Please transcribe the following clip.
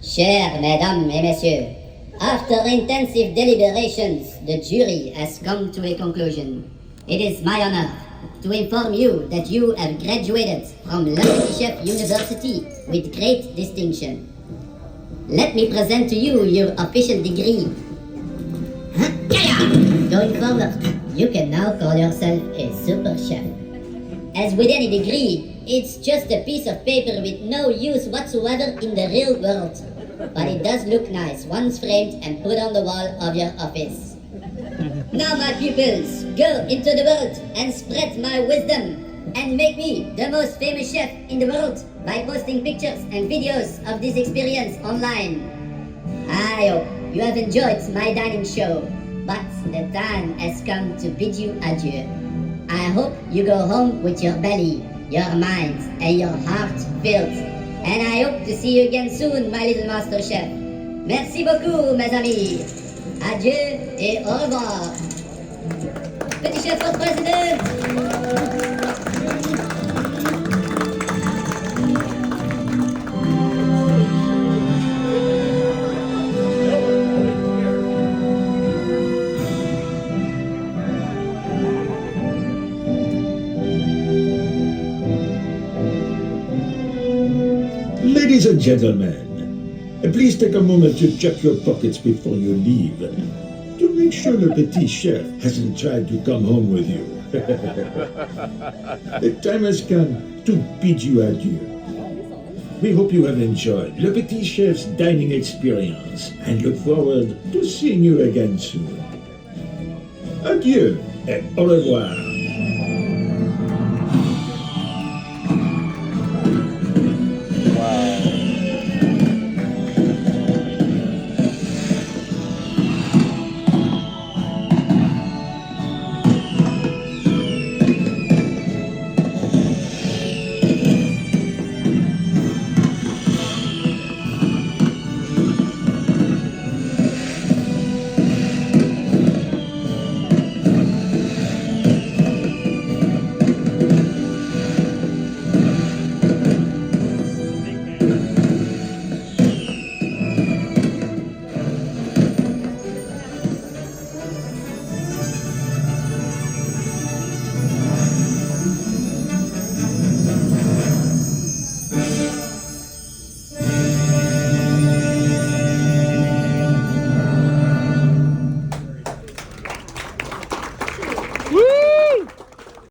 Chères mesdames et messieurs, after intensive deliberations, the jury has come to a conclusion. It is my honor to inform you that you have graduated from Le Petit Chef University with great distinction. Let me present to you your official degree. Going forward, you can now call yourself a super chef. As with any degree, it's just a piece of paper with no use whatsoever in the real world. But it does look nice once framed and put on the wall of your office. Now, my pupils, go into the world and spread my wisdom and make me the most famous chef in the world by posting pictures and videos of this experience online. I hope you have enjoyed my dining show, but the time has come to bid you adieu. I hope you go home with your belly, your mind, and your heart filled. And I hope to see you again soon, my little master chef. Merci beaucoup, mes amis. Adieu et au revoir. Petit chef for president. Ladies and gentlemen, please take a moment to check your pockets before you leave, to make sure the Petit Chef hasn't tried to come home with you. The time has come to bid you adieu. We hope you have enjoyed Le Petit Chef's dining experience and look forward to seeing you again soon. Adieu et au revoir.